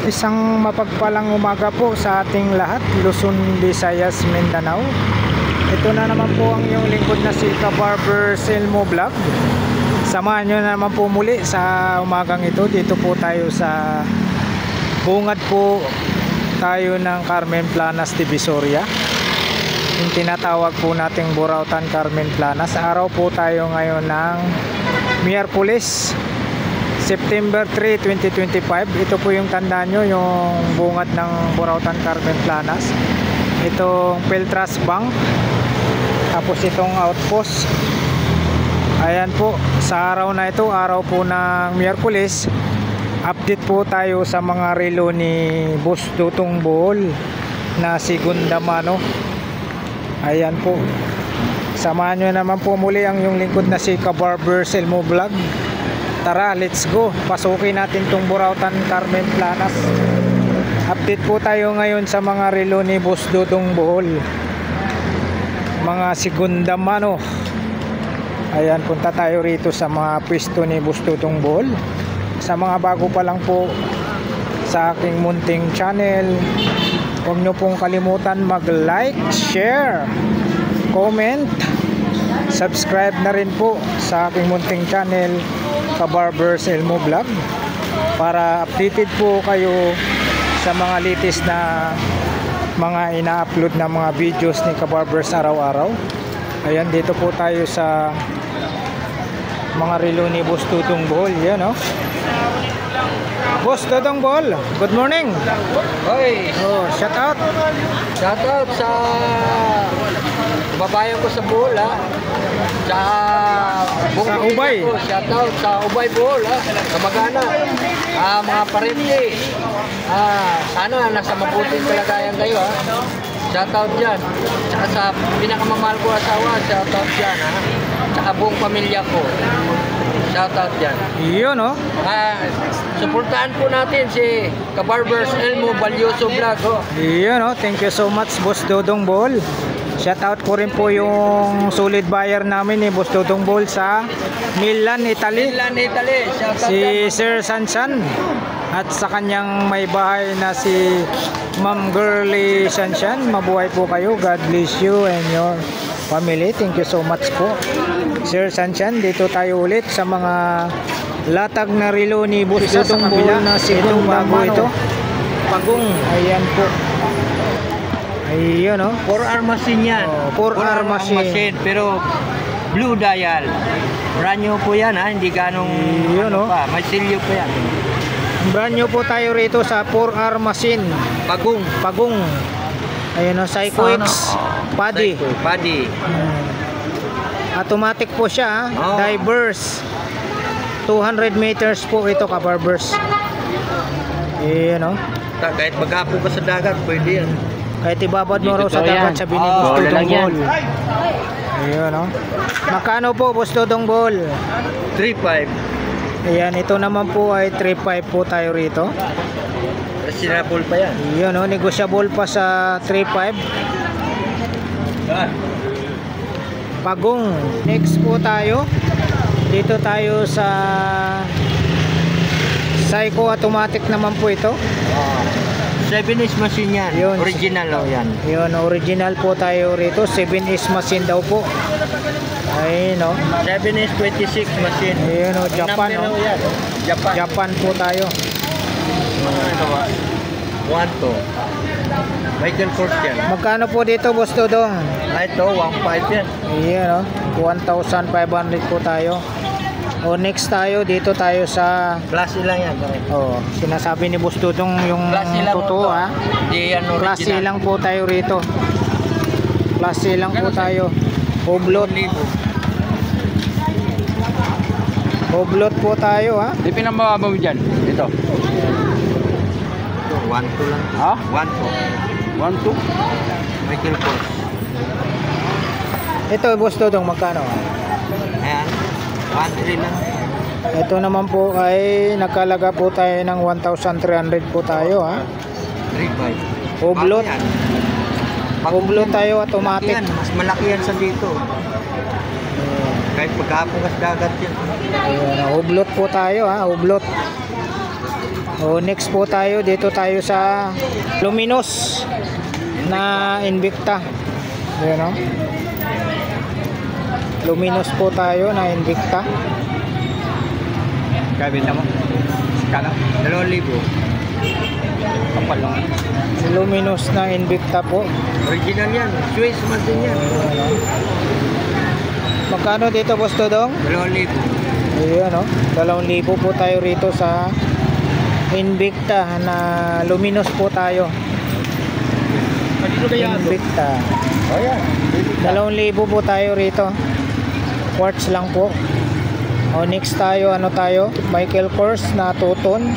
Isang mapagpalang umaga po sa ating lahat, Luzon, Visayas, Mindanao. Ito na naman po ang iyong lingkod na si Ka-Barber Selmo Vlog. Samahan nyo na naman po muli sa umagang ito. Dito po tayo sa bungad po tayo ng Carmen Planas, Divisoria. Yung tinatawag po nating Burautan Carmen Planas. Araw po tayo ngayon ng Miyerkules, September 3, 2025. Ito po yung tanda nyo, yung bungad ng Burautan Carmen Planas. Itong Peltras Bank. Tapos itong outpost. Ayan po, sa araw na ito, araw po ng Miyerkules, update po tayo sa mga relo ni Boss Dutong Bohol na si Gundamano. Ayan po. Samahan nyo naman po muli ang yung lingkod na si Ka-Barber Selmo Vlog. Tara, let's go. Pasukin natin tong Burautan Carmen Planas. Update po tayo ngayon sa mga relo ni Boss Dutong Bohol. Mga segunda mano. Ayan, punta tayo rito sa mga pwesto ni Boss Dutong Bohol. Sa mga bago pa lang po sa aking munting channel, huwag nyo pong kalimutan mag-like, share, comment, subscribe na rin po sa aking munting channel Ka-Barber Selmo Vlog para updated po kayo sa mga latest na mga ina-upload na mga videos ni Ka-Barbers araw-araw. Ayan, dito po tayo sa mga relo ni Boss Dutong Bohol. Yan, no? Boss Dutong Bohol, good morning. Hoy, Shout out. shout out sa babayan ko sa Bohol, ha. Sa Ubay. Shout out sa Ubay Bohol, ha. Kamagana. Mga parente. Sana nasa mabuting kalagayan kayo, ha. Shout out dyan. Tsaka sa pinakamamahal ko asawa, shout out dyan, ha. Tsaka buong pamilya ko. Shout out dyan. Yun, no? Suportahan po natin si Ka-Barber Selmo Valioso Vlog, oh. Yun, no? Thank you so much, Boss Dutong Bohol. Shout out ko rin po yung solid buyer namin ni Boss Dutong Bohol sa Milan, Italy. Milan, Italy. Shout out Si dyan. Sir Sansan at sa kanyang may bahay na si Ma'am Girly Sansan. Mabuhay po kayo. God bless you and your family. Thank you so much po, Sir Sansan. Dito tayo ulit sa mga latag na relo ni Boss Dutong Bohol na si bago ito. Pagong. Ayan po. Ayun, no? 4R machine yan. 4R machine. Pero blue dial. Brand new po yan, ha. Hindi ganong Yun, no? pa. May silyo po yan. Brand new po tayo rito sa 4R machine. Pagong. Pagong. Ayun, no? Psycho X. Paddy. Paddy. Automatic po siya, ha? Oh. Diverse. 200 meters po ito, Ka-Barbers. Ayun, no? Kahit maghapo ka sa dagat, pwede yan. Kahit ibabad mo raw sa dagat, sabi ni Boss Dutong Bohol. Ayun, no? Makano po, Boss Dutong Bohol? 3.5. Ayan, ito naman po ay 3.5 po tayo rito. Sinapol pa yan. Ayun, no? Negosyable pa sa 3.5. Pagong. Next po tayo. Dito tayo sa Psycho automatic naman po ito. 7S machine yan. Yun. Original, oh, yan. Yun, original po tayo rito. 7S machine daw po. Ayun, no? 7S 26 machine. Ayun, no? Japan, no? Yan. Japan. Japan po tayo. Ito ba? 1 to. Michael Kors yan. Magkano po dito, Boss Dudong? Ito, 1.5 yan. Ayun, no? 1,500 po tayo. O next tayo, dito tayo sa Klase lang yan. sinasabi ni Boss Dudong yung Klase lang totoo, ito. ha? Hindi yan original. Klase lang po tayo rito. Klase lang po tayo. Oblot. Oblot po tayo, ha? Di pinamababa mo dyan. Ito. 1 to lang. Ha? 1 to. 1, 2. Michael Kors. Ito, Boss Dudong, magkano? Ayan. 1.3 lang. Ito naman po ay nakalaga po tayo ng 1,300 po tayo, ha? 3.5. Oblot. Bago yan. Oblot tayo automatic. Malaki yan. Mas malaki yan sa dito. Kahit pagkapong gas dagat yan. Ayan, oblot po tayo, ha? Oblot. O next po tayo, dito tayo sa Luminous na Invicta. Ayan o. Luminous po tayo na Invicta. Kabit mo. Kala. 2,000. Kapal lang. Luminous na Invicta po. Original yan. Swiss man din yan. Magkano dito, Boss Dodong? 2,000. Ayan o. 2,000 po tayo rito sa Invicta na Luminous po tayo. Invicta. O yan. 2,000 po tayo rito. Quartz lang po. O next tayo, ano tayo? Michael Kors na 2 tons.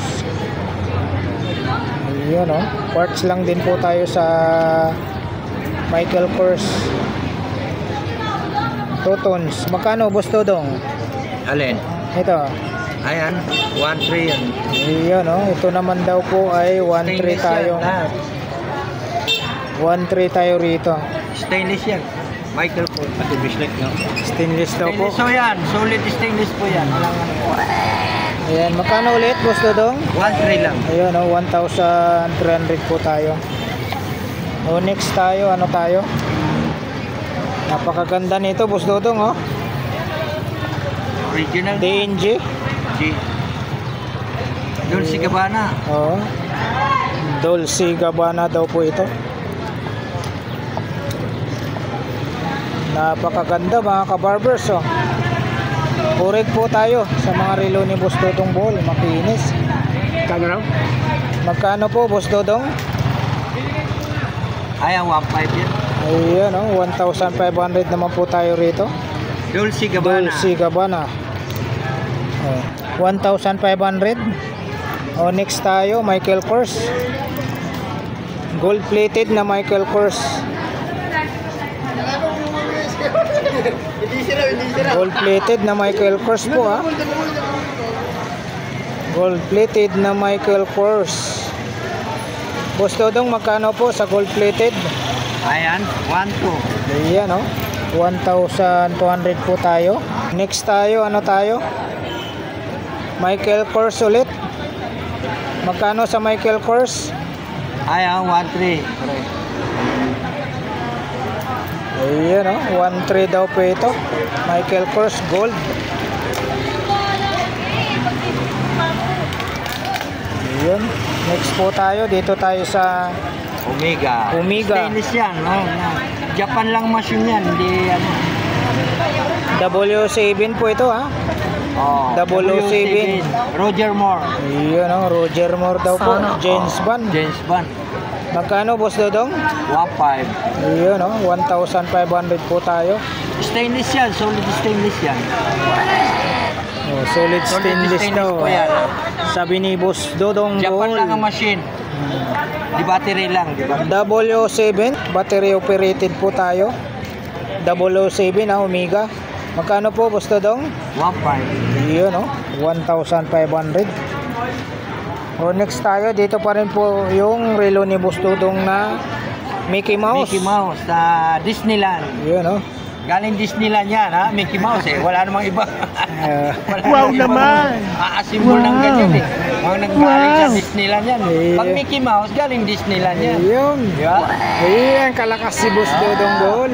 Ayun o. Quartz lang din po tayo sa Michael Kors 2 tons. Magkano, Boss Dodong? Alin? Ito. Ayan. 1,300 yan. Ayun o. Ito naman daw po ay 1,300 tayo. 1,300 tayo rito. Stainless yan. Michael Kors. Pati bislet, no? Stainless daw po. Stainless, so yan. Solid stainless po yan. Walang ano. Ayan. Magkano ulit, Boss Dodong? 1,300 lang. Ayun o, 1,300 po tayo. O next tayo, ano tayo? Napakaganda nito, Boss Dodong o. Original. DNG. G. Dolce Gabbana. O. Dolce Gabbana daw po ito. Napakaganda mga kabarbers o. Correct po tayo sa mga relo ni Boss Dodong Ball. Makinis. Magkano po, Boss Dodong? Ayan, 1,500 yan. Ayun o, 1,500 naman po tayo rito. Dolce Gabbana. Dolce Gabbana. Oh, 1,500. O next tayo, Michael Kors. Gold plated na Michael Kors. Gold plated na Michael Kors po ha. Gold plated na Michael Kors. Boss Dodong, magkano po sa gold plated? Ayan, 1,200. Ayan o, 1,200 po tayo. Next tayo, ano tayo? Michael Kors ulit. Magkano sa Michael Kors? Ayan, 1,300. Ayan o, 1,300 daw po ito. Michael Kors gold. Ayan. Next po tayo, dito tayo sa Omega. Omega. Stainless yan, no? Japan lang machine yan, hindi ano. W7 po ito ha. Oh, 007. Roger Moore. Ayan o, Roger Moore daw po. James Bond. James Bond. Magkano, Boss Dodong? 1,500. Ayan o, 1,500 po tayo. Stainless yan, solid stainless yan. Oh, solid stainless daw. po yan. Sabi ni Boss Dodong Japan Ball. lang ang machine. Di battery lang, di ba? 007, battery operated po tayo. 007 na Omega. Magkano po, Boss Dodong? 1,500. Yun o, 1,500. O next tayo, dito pa rin po yung relo ni Boss Dodong na Mickey Mouse. Mickey Mouse sa Disneyland. Yun o. Galing Disneyland yan, ha? Mickey Mouse eh. Wala namang iba. Wow naman! Aasimbol ng ganyan eh. Mga nanggaling sa Disneyland yan. Pag Mickey Mouse, galing Disneyland yan. Yun. Yeah. Ayan, kalakas si Boss Dodong Ball.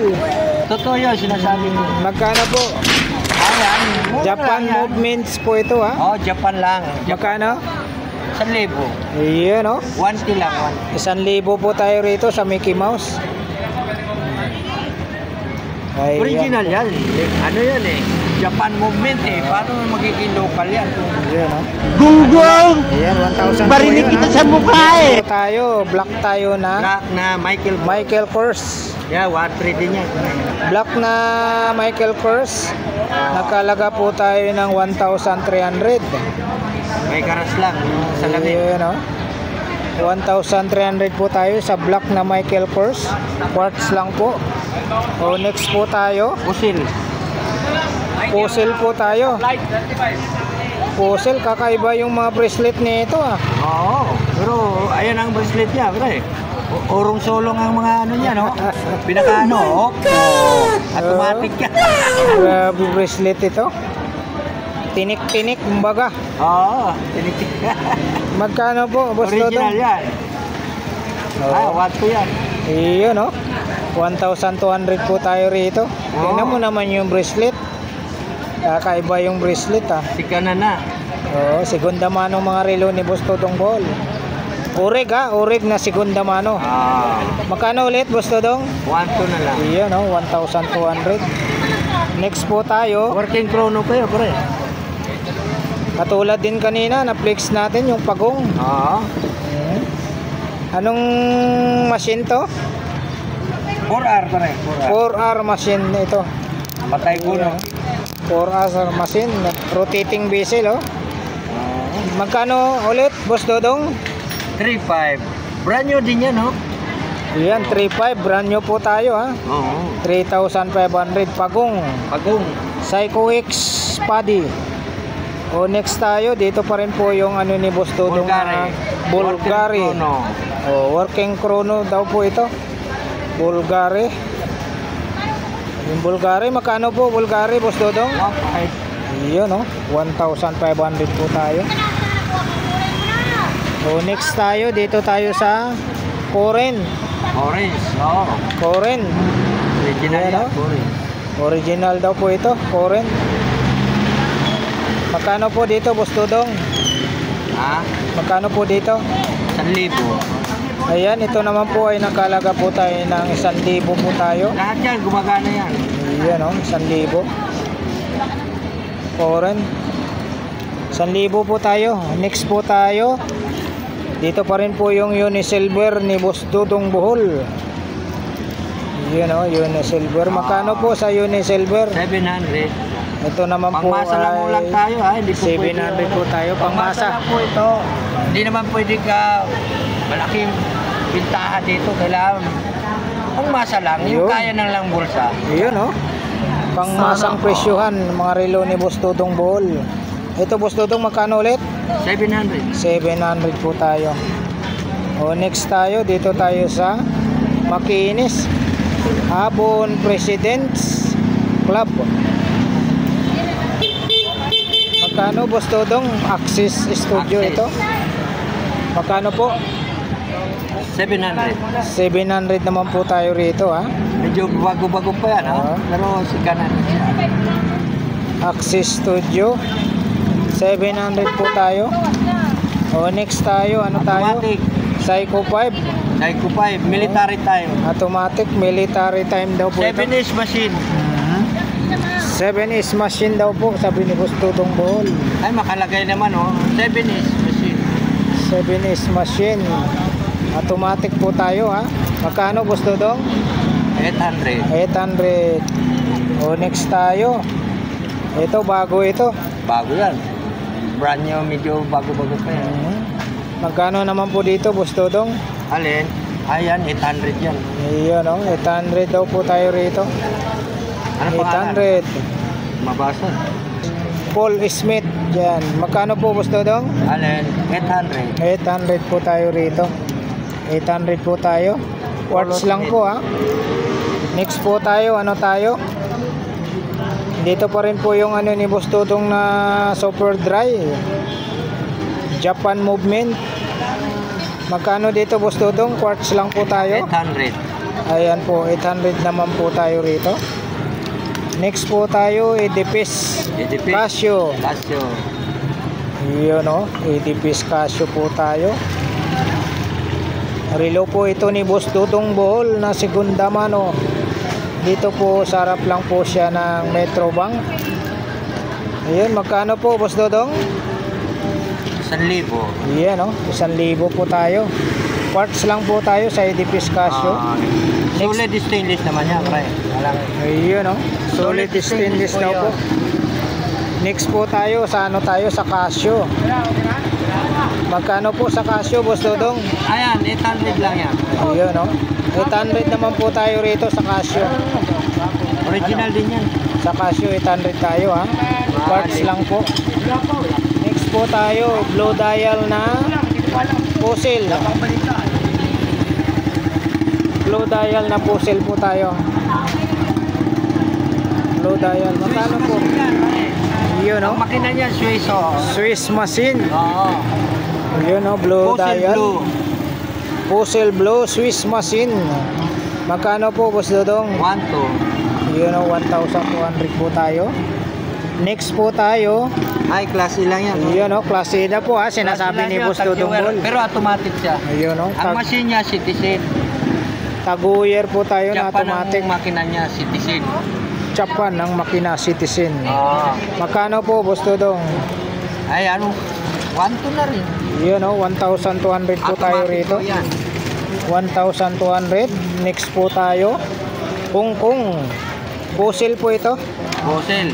Totoo yun, sinasabi mo. Magkano po? Ayan. mura Japan lang yan. Movements po ito ha. Oh, Japan lang. Magkano? 1,000. Ayan o. 1K lang. 1,000 po tayo rito sa Mickey Mouse. Ayan. Original yan. Ano yan eh? Japan movement eh. Paano magiging local yan? Ayan o. Gunggong! Ayan, 1,000 Barinig kita sa mukha eh! Ito tayo, black tayo na Black na Michael Kors. Yeah, 1,300 din yan. Black na Michael Kors. Nakalaga po tayo ng 1,300. May karas lang. Salamin. Ayan o. 1,300 po tayo sa black na Michael Kors. Quartz lang po. O next po tayo. Pusil. Puzzle po tayo. Puzzle, kakaiba yung mga bracelet nito ah. Oo. Pero ayan ang bracelet niya, pre. Urong solong ang mga ano niya, no? Pinaka ano, oh. Automatic yan. Grabe bracelet ito. tinik-tinik kumbaga. Oo, tinitik. Magkano po, Boss Original Dodong? yan. Ah, Oo. what ko yan? Iyon, no? 1,200 po tayo rito. Tingnan mo naman yung bracelet. Kakaiba yung bracelet, ah. Sika na. Oo, segunda mano mga relo ni Boss Dodong Bohol. Orig, ha? Orig na segunda mano. Ah, Magkano ulit, Boss Dodong? 1-2 na lang. Iyon, no? 1,200. Next po tayo. Working chrono kayo, pre. Katulad din kanina, na-flex natin yung pagong. Oo. Anong machine to? 4R, pre. 4R. 4R machine ito. Patay ko na. 4R machine. Rotating bezel, oh. Magkano ulit, Boss Dodong? 3.5. Brand new din yan, no? Yan, 3.5. Brand new po tayo, ha? Oo. 3,500 pagong. Pagong. Psycho X Paddy. O next tayo, dito pa rin po yung ano ni Boss Dodong na Bulgari. Working chrono. O, working chrono daw po ito. Bulgari. Yung Bulgari, magkano po Bulgari, Boss Dodong? 1.5. Iyon, no? 1,500 po tayo. O next tayo, dito tayo sa Koren. Orange. Oo. Koren. Original Ayan, yan. no? Orange. Original daw po ito, Koren. Magkano po dito, Boss Dodong? Ha? Magkano po dito? 1,000. Ayan, ito naman po ay nakalaga po tayo ng 1,000 po tayo. Lahat yan, gumagana yan. Ayan, no? 1,000. Koren. 1,000 po tayo. Next po tayo. Dito pa rin po yung Unisilver ni Boss Dodong Bohol. Yun, no? Unisilver. Magkano po sa Unisilver? 700. Ito naman po Pangmasa lang ay ulang tayo, ha? Hindi po 700 po tayo. Pangmasa. lang po ito. Hindi naman pwede ka malaking bintahan dito. Kailangan pangmasa lang. Yun. Yung kaya ng lang bulsa. Yun, no? Pangmasang presyuhan mga relo ni Boss Dodong Bohol. Ito, Boss Dodong, magkano ulit? 700. 700 po tayo. O next tayo, dito tayo sa Makinis Habon Presidents Club. Magkano, Boss Dodong? Axis Studio Axis. ito. Magkano po? 700. 700 naman po tayo rito, ha? Medyo bago-bago pa yan, ha? Oo. Pero sika na. Axis Studio. 700 po tayo. O next tayo, ano tayo? Automatic. Psycho 5. Psycho 5. Military time. Automatic military time daw po 7-inch machine. 7 is machine daw po, sabi ni Boss Dodong Bohol. Ay, makalagay naman, oh. 7-inch machine. 7 is machine. Automatic po tayo, ha? Magkano, Boss Dodong? 800. 800. O next tayo. Ito, bago ito. Bago yan. Brand new, medyo bago-bago pa yan. Magkano naman po dito, Boss Dodong? Alin? Ayan, 800 yan. Iyon, no? 800 daw po tayo rito. Ano pangalan? 800. Mabasa. Paul Smith. Yan. Magkano po, Boss Dodong? Alin? 800. 800 po tayo rito. 800 po tayo. Quartz lang po, ha. Next po tayo, ano tayo? Dito pa rin po yung ano ni Boss Dodong na super dry. Japan movement. Magkano dito, Boss Dodong? Quartz lang po tayo. 800. Ayan po, 800 naman po tayo rito. Next po tayo, Edipis Casio. Casio. Yun, no? Edipis Casio po tayo. Relo po ito ni Boss Dodong Bohol na segunda mano. Dito po, sarap lang po siya ng Metro Bank. Ayun, magkano po, Boss Dodong? 1,000. Yan, no? 1,000 po tayo. Quartz lang po tayo sa Edipis Casio. Solid stainless naman yan, pre. Alam. Ayun, no? Solid stainless daw po. Next po tayo, sa ano tayo? Sa Casio. Magkano po sa Casio, Boss Dodong? Ayan, 800 lang yan. Ayun, no? 800 naman po tayo rito sa Casio. Original din yan. Sa Casio, 800 tayo, ha? Quartz lang po. Next po tayo, blue dial na puzzle. Blue dial na puzzle po tayo. Blue dial. Magkano po? Yun Ang o. makina niya, Swiss, oh. Swiss machine. Oo. Yun o, blue Fossil dial. blue. Puzzle blue, Swiss machine. Magkano po, Boss Dodong? 1, 2. Yun o, 1,200 po tayo. Next po tayo. Ay, klase lang yan. Yun o, klase na po ha. Sinasabi ni Boss Dodong Bol. Pero automatic siya. Ayun o, Ang machine niya, Citizen. taguyer po tayo na Japan automatic. ang makina niya, Citizen. Japan ng makina Citizen. Oo. Magkano po, Boss Dodong? Ay, ano? 1, 2 na rin. Yun o, 1,200 po tayo Automatic rito. po yan. 1,200. Next po tayo. Hong Kong. Puzzle po ito. Fossil.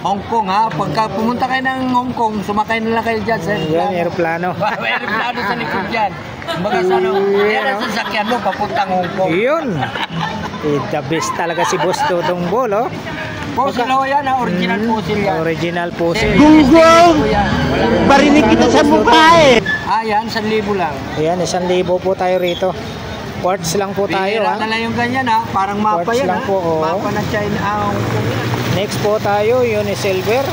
Hong Kong, ha? Pagka pumunta kayo ng Hong Kong, sumakay na lang kayo dyan sa Yan, aeroplano. May aeroplano sa likod dyan. Kumbaga sa ano, yan ang sasakyan mo, papuntang Hong Kong. Yun. The best talaga si Boss Dodong Bol, oh. Fossil ho yan, ha? Original fossil yan. Original puzzle. Gunggong! Po yan. Walang... Barinig kita sa mukha eh! Ah, yan, 1,000 lang. Ayan, 1,000 po tayo rito. Quartz lang po tayo, Bihira ha. na lang yung ganyan, ha? Parang mapa Quartz yan, lang ha? po, oh. Mapa ng China, Hong Kong yan. Next po tayo, Unisilver.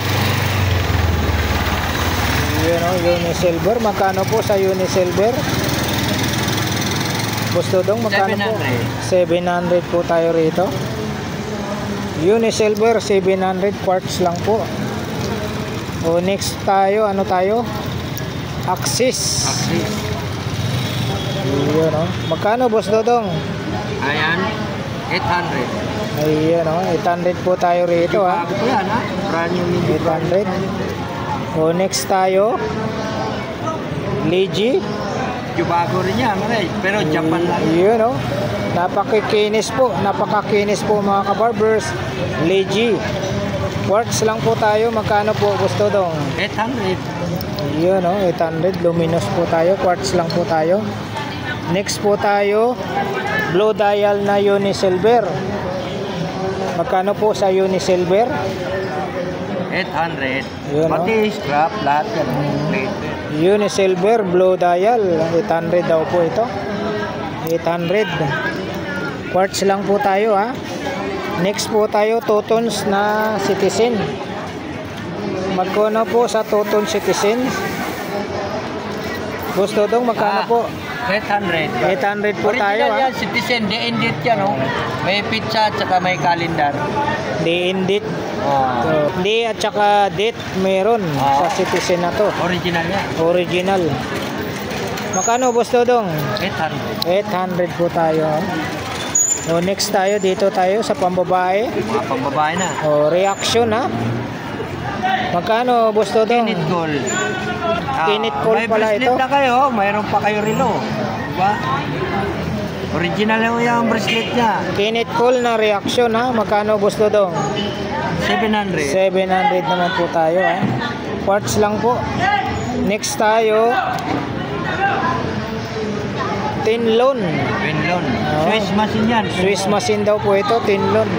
Yun, oh, Unisilver. Magkano po sa Unisilver? Boss Dodong, magkano po? 700 po tayo rito. Unisilver, 700. Quartz lang po. O, next tayo, ano tayo? Axis. Yun, oh. Magkano, Boss Dodong? Ayan, 800. Ayan, oh. 800 po tayo rito, ha. Bago po yan, ha? Brand new hindi 800. O, next tayo. Ligi. bago rin yan, okay? Pero Japan lang. Yun, oh. Napakakinis po. Napakakinis po, mga kabarbers. Ligi. Quartz lang po tayo. Magkano po, gusto dong? 800. Yun, oh. 800. Luminous po tayo. Quartz lang po tayo. Next po tayo. Blue dial na Unisilver. Magkano po sa Unisilver? 800. Yun, Pati scrap, lahat yan. Plated. Unisilver, blue dial. 800 daw po ito. 800. Quartz lang po tayo, ha. Next po tayo, 2 tons na Citizen. Magkano po sa 2 tons Citizen? Gusto dong, magkano po? 800. 800 po tayo, Original ha. yan, Citizen, di-indit yan, oh. May pizza at saka may calendar. Di indit. Oh. Di at saka date meron sa Citizen na to. Original yan. Original. Makano, Boss Dodong? 800. 800 po tayo. O, next tayo, dito tayo sa pambabae. Mga pambabae na. O, reaction, ha. Magkano, Boss Dodong? Kinit gold. Kinit gold may pala bracelet ito. na kayo, mayroon pa kayo rin, oh. Diba? Original yung bracelet niya. Kinit call na reaction, ha. Magkano, Boss Dodong? 700. 700 naman po tayo, ha. Parts lang po. Next tayo. Tinlon. Winlon. Oh. Swiss machine yan. Swiss machine daw po ito, Tinlon.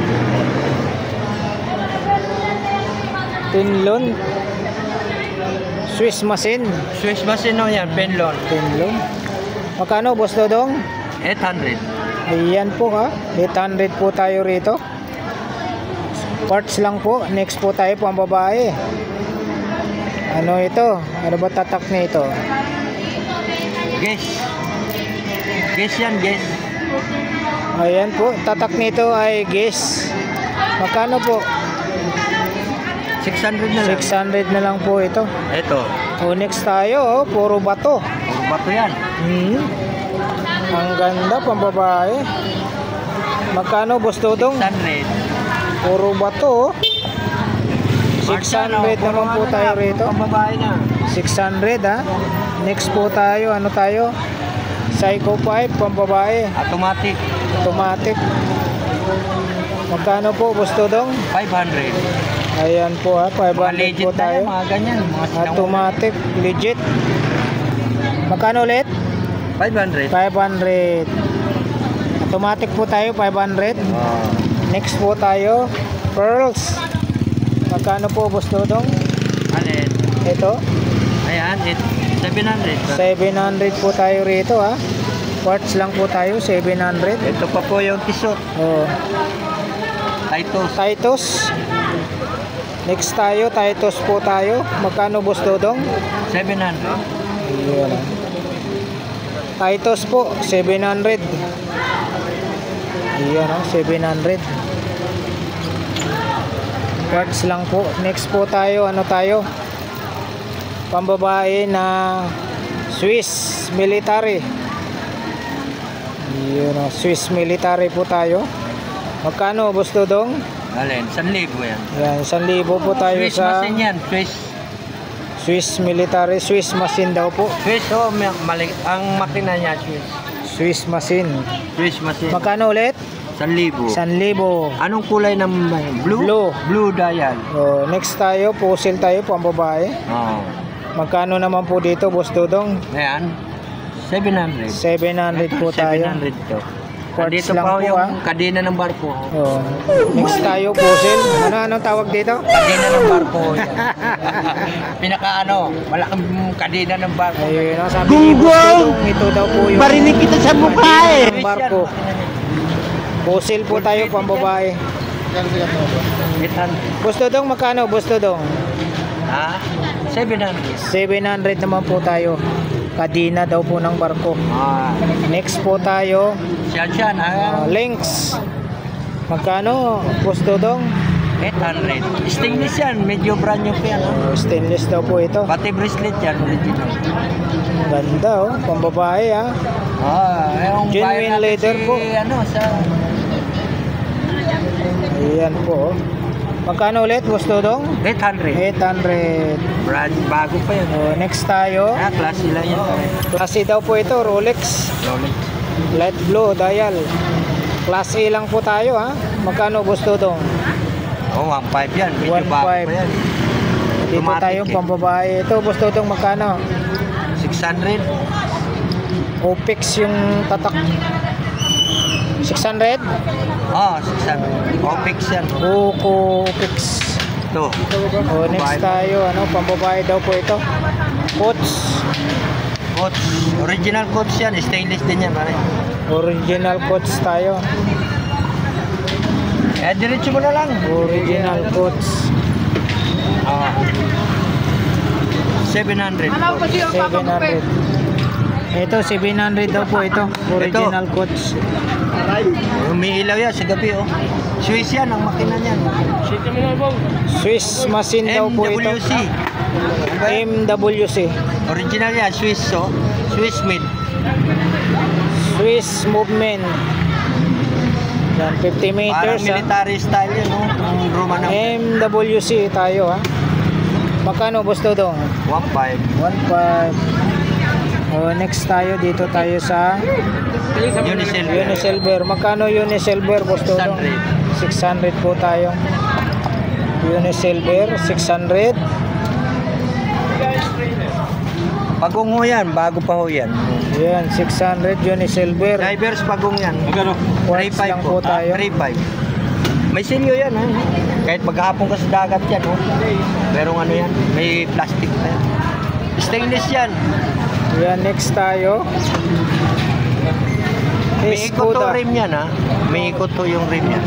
Tinlon. Swiss machine. Swiss machine no yan, Penlon. Tinlon. Magkano, Boss Dodong? 800. Ayan po, ha. 800 po tayo rito. Parts lang po. Next po tayo po ang babae. Ano ito? Ano ba tatak nito? Guess. Guess yan, guess. Ayan po. Tatak nito ay guess. Magkano po? 600 na lang. 600 na lang po ito. Ito. O, next tayo, oh. Puro bato. Puro bato yan. Ang ganda, pambabae. Magkano, Boss Dodong? 600. Puro bato, oh. 600 naman po tayo rito. Pambabae na. 600, ha. Next po tayo, ano tayo? Psycho 5, pambabae. Automatic. Automatic. Magkano po, Boss Dodong? 500. Ayan po, ha. Mga 500 legit po na tayo. yan, mga ganyan. Mga sinawal. Automatic, legit. Magkano ulit? 500. 500. Automatic po tayo, 500. Wow. Next po tayo, pearls. Magkano po, Boss Dodong? Alin? Ito, Ayan, 700. 700 po tayo rito, ha. Quartz lang po tayo, 700. Ito pa po yung tisot. Oh. Titus. Next tayo, Titus po tayo. Magkano boss Dodong? 700. Ayan. Titus po, 700. Ayan o, 700. Quartz lang po. Next po tayo, ano tayo? Pambabae na Swiss military. Ayan o, Swiss military po tayo. Magkano boss Dodong? Alin, 1,000 yan. Yan, 1,000 po tayo Swiss sa machine yan, Swiss military, Swiss machine daw po. Swiss, oh, ang makina niya, Swiss machine. Swiss machine. Magkano ulit? 1,000. 1,000. Anong kulay ng blue? Blue. Blue dial. Oh, next tayo, puzzle tayo, pambabae. Oh. Magkano naman po dito, boss Dodong? Ayan, 700. 700 po tayo. 700 to. Quartz Dito lang pa po, yung kadena ng barko. Oh. Next tayo, puzzle. Anong tawag dito? Kadena ng barko. Yan. Malaking kadena ng barko. Ayun, no, sabi ni boss Dodong, ito daw po yung Barinig kita sa mukha eh. ng barko. Puzzle po tayo, pambabae. 800. Boss Dodong, magkano, boss Dodong? Ha? 700. 700 naman po tayo. Kadena daw po ng barko. Ah, Next po tayo, siyan. links. Magkano, boss Dodong? 800. Stainless yan. Medyo brand new pa yan. Oh, stainless daw po ito. Pati bracelet yan. Original. Ganda oh, pambabae ha. Yung Genuine bayan natin leather po. Sa Ayan po oh. Magkano ulit, boss Dodong? 800. 800. Brand, bago pa yan. Oh, next tayo. Klase lang yan. Klase daw po ito, Rolex. Rolex. Light blue, dial. Class A lang po tayo ha. Magkano, boss Dodong? Oh, 1.5 yan. Medyo 1.5. bago pa yan. Dito Automatic tayo pambabae. Ito, boss Dodong, magkano? 600. Opix yung tatak. 600? Oh, 600. Opix yan. Buko Opix. Ito. Oh, next tayo, ano, pambabae daw po ito. Coach. Coach. Original coach yan. Stainless din yan. Pare. Original coach tayo. Diretso mo na lang. Original coach. 700. 700. Ito, 700 daw po ito. Original coach. Umiilaw yan sa gabi, oh. Swiss yan, ang makina niyan. Swiss machine daw po ito. MWC. MWC. Original yan, Swiss, oh. Swiss made. Swiss movement. Yan, 50 Parang meters ha. military style yan, oh. Ang Roman ng MWC tayo ha. Magkano, boss Dodong? 1.5. 1.5. Oh, next tayo, dito tayo sa Unisilver. Unisilver. Magkano Unisilver, boss Dodong? 600 po tayo. Unisilver, 600. Pagong ho yan, bago pa ho yan. Yan, 600 Unisilver. Divers pagong yan. Magkano? Quartz lang po tayo. 3.5. May silyo yan, ha? Kahit maghapon ka sa dagat yan, oh. Merong ano yan, may plastic pa yan. Stainless yan. Yan, next tayo. May ikot to Skoda. rim yan, ha? May ikot to yung rim yan.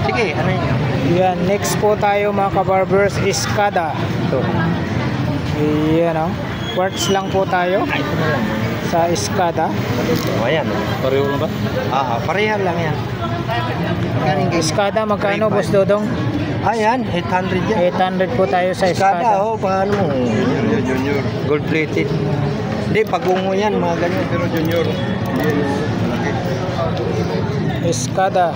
Sige, ano yun? Yan, next po tayo mga kabarbers, Escada. Ito. Yan o. Quartz lang po tayo Ito na lang. sa Escada. O, ayan. Pareho lang ba? Parehan lang yan. Escada, magkano, boss Dodong? Ayan, 800 yan. 800 po tayo sa Escada, Escada. oh, paano mo? Junior. Gold plated. Hindi, pagungo yan, mga ganyan. Pero junior. Escada.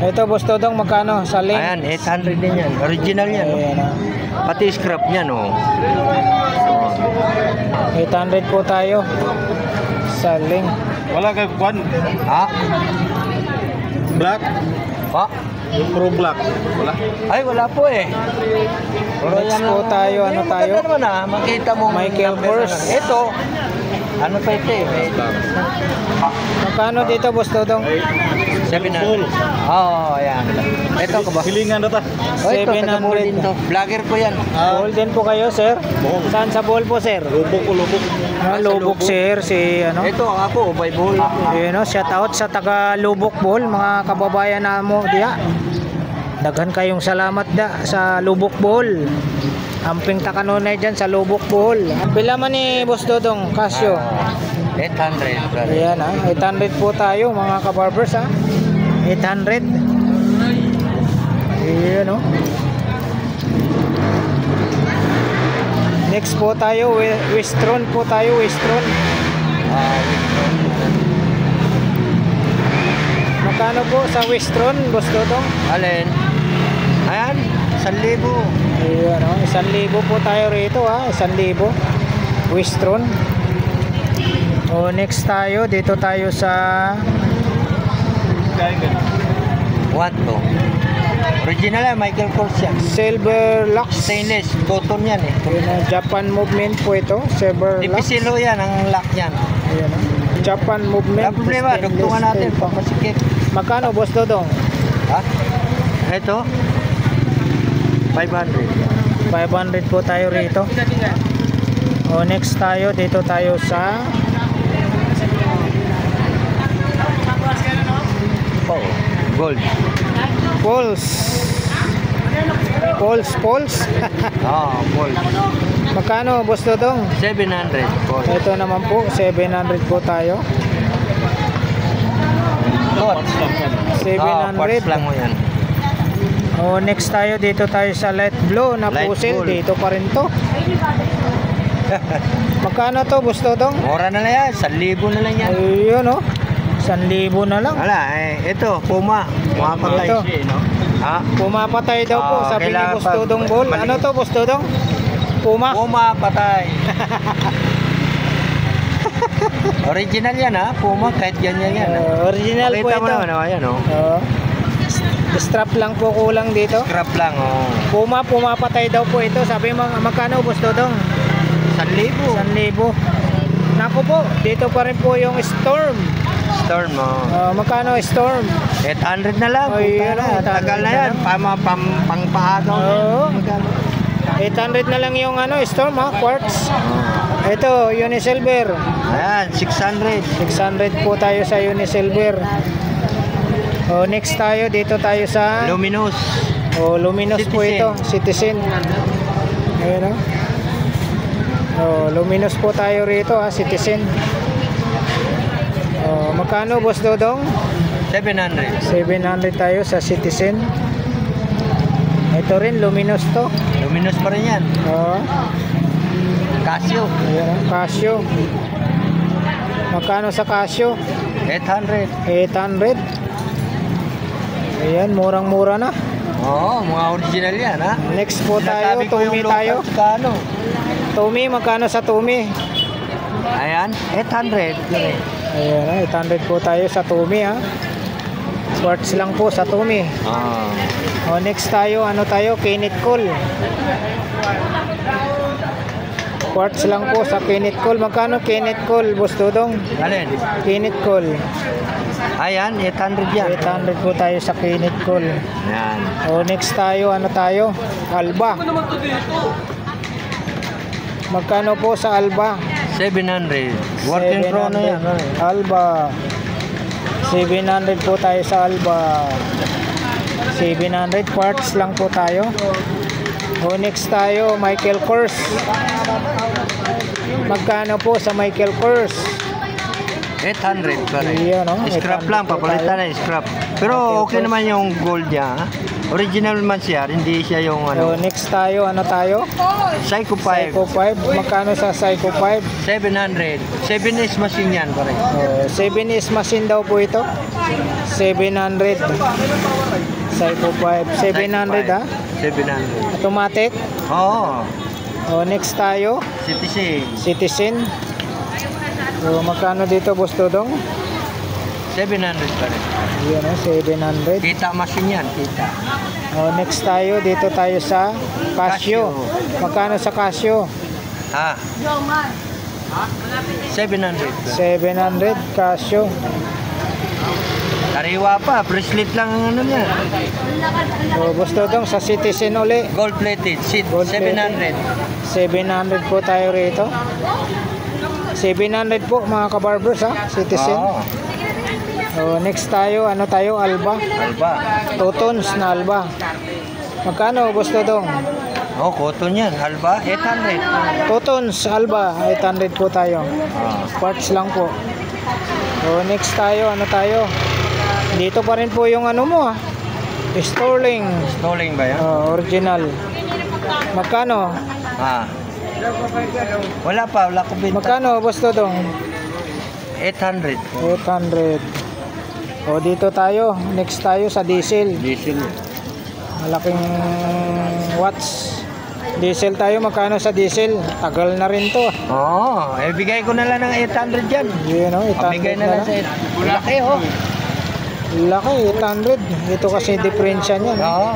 Ito, boss Dodong, magkano sa link? Ayan, 800 din yan. Original yan. Oh. Ayan, oh. Pati scrap niyan, oh. 800 po tayo sa link. Wala kay Kwan. Ha? Black. Ha? Pro black. Wala. Ay, wala po eh. Pero Next yan po lang. tayo, ano Yung tayo? maganda naman, makita mo. Michael Kors. Ito, Ano pa ito eh? Magkano dito, Boss Dodong? 700. Oo, ayan. Ito ka ba? Hilingan na ta. Oh, ito, 700. taga Ball din to. Vlogger po yan. Bowl din po kayo, sir? Bowl. Saan sa bowl po, sir? Lubok ko, lubok. Lubok, sir. Si ano? Ito ako, Ubay Ball. Yun, no? Shout out sa taga Lubok Bowl, mga kababayan na mo diya. Daghan kayong salamat da sa Lubok Bowl. Amping takanunay dyan sa Lubok Bowl. Pila man ni Boss Dodong, Casio? 800. brother. Ayan ha, 800 po tayo mga kabarbers ha. 800. Ayan o. Next po tayo, Westron po tayo, Westron. Magkano po sa Westron, Boss Dodong? Alin? Ayan, 1,000. Ayan o, 1,000 po tayo rito ha, 1,000. Westron. O next tayo, dito tayo sa What to? Original yan, Michael Kors yan. Silver Lux. Stainless, cotton yan eh. Ayan o, Japan movement po ito, Silver Lux. Dipisilo yan, ang lock yan. Ayan o, Japan movement. Ang problema, stainless dugtungan natin, steel. papasikip. Magkano, Boss Dodong? Ha? Ito? 500. 500 po tayo rito. O next tayo, dito tayo sa Oh, gold. Pulse. Pulse. Oh, gold. Magkano, Boss Dodong? 700. Gold. Ito naman po, 700 po tayo. Parts lang yan. 700. Parts lang mo yan. O next tayo, dito tayo sa light blue na Light puzzle. blue. Dito pa rin to. Magkano to, Boss Dodong? Mura na lang yan, 1,000 na lang yan. Ayun o, 1,000 na lang. Wala, ito, Puma. Mapatay. Ito. Ha? Pumapatay daw po, sabi ni kailangan Boss pag- Dodong Ball. mali- Ano to, Boss Dodong? Puma? Puma, patay. Original yan ha, Puma, kahit ganyan yan. Original po Pakita mo ito. naman, ayan oh. Strap lang po kulang dito. Scrap lang oh. Pumapatay daw po ito. Sabi mo, magkano, Boss Dodong? 1,000. 1,000. Naku po, dito pa rin po yung Storm. Storm oh. Magkano Storm? 800 na lang. Ay, Puta ano, na, 800 tagal na na yan. lang. Pangpaagaw na yan. Oo. Magkano? 800 na lang yung Storm ha, quartz. Ito, Unisilver. Ayan, 600. 600 po tayo sa Unisilver. O next tayo, dito tayo sa Luminous. Luminous po Citizen. ito, Citizen. Ayan Luminous po tayo rito ha, Citizen. Magkano, Boss Dodong? 700. 700 tayo sa Citizen. Ito rin, Luminous to. Luminous pa rin yan. Casio. Ayan, Casio. Magkano sa Casio? 800. 800. Ayan, murang-mura na. Oo, mga original yan ha. Next po tayo, Sinasabi ko yung Tumi local tayo. Kano. Tumi, magkano sa Tumi? Ayan, 800. Ayan, 800 po tayo sa Tumi ha. Quartz lang po sa Tumi. Next tayo, ano tayo? Kenneth Cole. Quartz lang po sa Kenneth Cole. Magkano Kenneth Cole, Boss Dodong? Alin? Kenneth Cole. Ayan, 800 yan. 800 po tayo sa Kenneth Cole. Ayan. Next tayo, ano tayo? Alba. Magkano po sa Alba? 700. Working pro na yan. Alba. 700 po tayo sa Alba. 700 quartz lang po tayo. Next tayo, Michael Kors. Magkano po sa Michael Kors? 800 pa rin. Iyan, no? Scrap 800 lang, po papalitan tayo. na scrap. Pero okay naman yung gold niya. ha? Original man siya, hindi siya yung Next tayo, ano tayo? Psycho 5. Psycho 5. Magkano sa Psycho 5? 700. 7S machine yan pare. 7S machine daw po ito. 700. Psycho 5. 700 ha? 700. Automatic. Oo. Next tayo, Citizen. Citizen. Magkano dito, Boss Dodong? 700 pa rin. Yan 700. Kita machine yan, kita. Next tayo, dito tayo sa Casio. Casio. Magkano sa Casio? Ha? 700. 700 Casio. Kariwa pa, bracelet lang ang ano niya. O, Boss Dodong, sa Citizen uli. Gold plated, seat, Gold 700. 700 po tayo rito. 700 po mga kabarbers ha, Citizen. Oo, O, next tayo, ano tayo, Alba. Alba. 2 tons na Alba. Magkano, Boss Dodong? Oh, cotton yan. Alba, 800. 2 tons Alba, 800 po tayo. Ah, Parts lang po. O, next tayo, ano tayo? Dito pa rin po yung ano mo ha. Sterling. Stoling ba yan? Original. Magkano? Ah. Wala ko binta. Magkano, Boss Dodong? 800. 800. O, dito tayo. Next tayo sa diesel. Diesel. Malaking watts. Diesel tayo. Magkano sa diesel? Tagal na rin to. Oo, bigay ko na lang ng 800 yan. Yun o, 800 Pabigay na lang sa 800. Laki oh. Laki, 800. Ito kasi diferensya niya. No? Oo,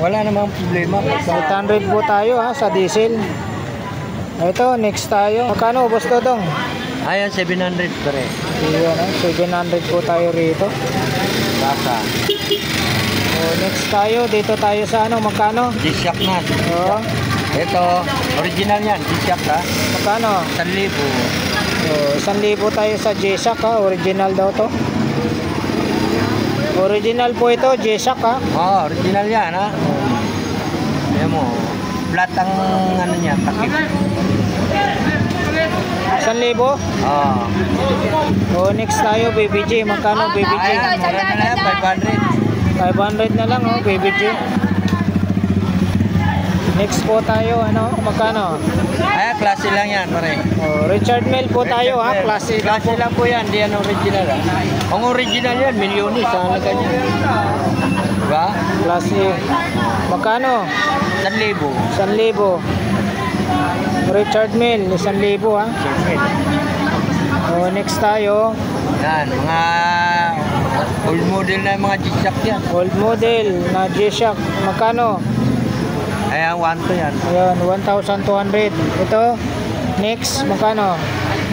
wala namang problema. 800 po tayo ha, sa diesel. Ito, next tayo. Magkano, Boss Dodong? Ayan, 700 pa rin. Yun o, 700 po tayo rito. Baka. O, next tayo. Dito tayo sa ano, magkano? G-Shock na. O, Ito, original yan. G-Shock ha. magkano? 1,000. O, 1,000 tayo sa G-Shock ha. Original daw to. Original po ito, G-Shock ha. Oo, original yan ha. Ayan mo. Flat ang ano niya, takip. 1,000? Oo. O, next tayo, BBG. Magkano, BBG? Ayan, mura na yan, 500. 500 na lang, oh, BBG. Next po tayo, ano, magkano? Ayan, klase lang yan, pare. Oh, Richard Mille po tayo, ha? Klase lang po. Klase lang po yan, di yan original ha. Ang original yan, milyonis ang halaga niya. Diba? Klase. Magkano? 1,000. 1,000. Richard Mille, 1,000, ha? Oh, next tayo. Yan, mga old model na yung mga G-Shock yan. Old model na G-Shock. Magkano? Ayan, 1 to yan. Ayun, 1,200. Ito, next, magkano?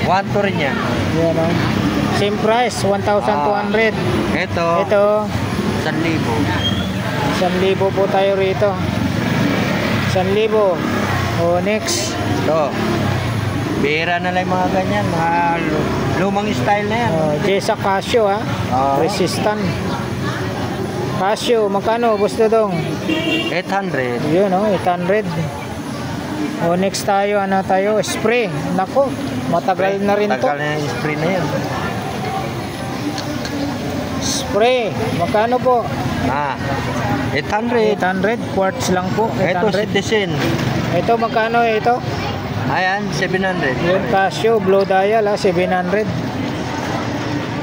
1 to rin yan. Yan, oh. Same price, 1,200. Ito, Ito, 1,000. 1,000 po tayo rito. 1,000. O, next. Ito. Bira na lang yung mga ganyan. Mga lumang style na yan. Jessa Casio, ha? Oo. Resistant. Casio, magkano, Boss Dodong? 800. Yun, oh, 800. O, next tayo, ano tayo? Spray. Nako, matagal na rin to. Tagal na yung spray na yan. Spray, magkano po? Ah, 800. 800, quartz lang po. Ito, 800. Citizen. Ito, magkano ito? Ayan, 700. Yun, Casio, blow dial, ha? 700.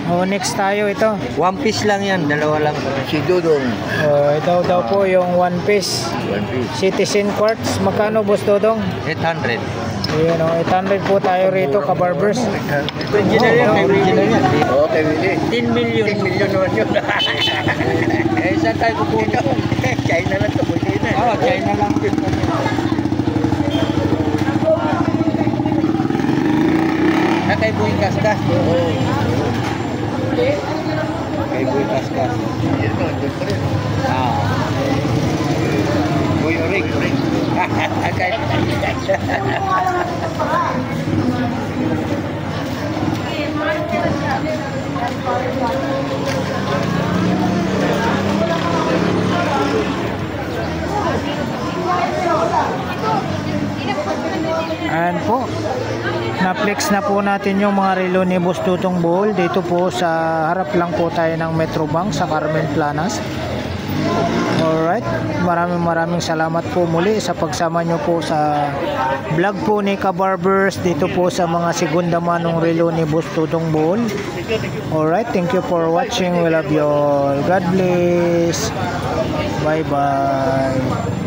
O, next tayo ito. One piece lang yan, dalawa lang. Si Dudong. O, ito daw po yung one piece. One piece. Citizen quartz, magkano, Boss Dodong? 800. Ayan, o, 800 po tayo rito, kabarbers. Original yan, original yan. Oo, kay Willie. 10 million. 10 million naman yun. Eh, saan tayo kukunin? China lang ito, pwede na. Oo, China lang. Kay Boy Kaskas. Oo. Kay Boy Kaskas. Yan o, doon pa rin. Ah. Boy Orig. Kay Ayan po. Na-flex na po natin yung mga relo ni Boss Tutong Bohol. Dito po sa harap lang po tayo ng Metrobank sa Carmen Planas. Alright. Maraming salamat po muli sa pagsama nyo po sa vlog po ni Kabarbers dito po sa mga segunda manong relo ni Boss Tutong Bohol. Alright. Thank you for watching. We love you all. God bless. Bye bye.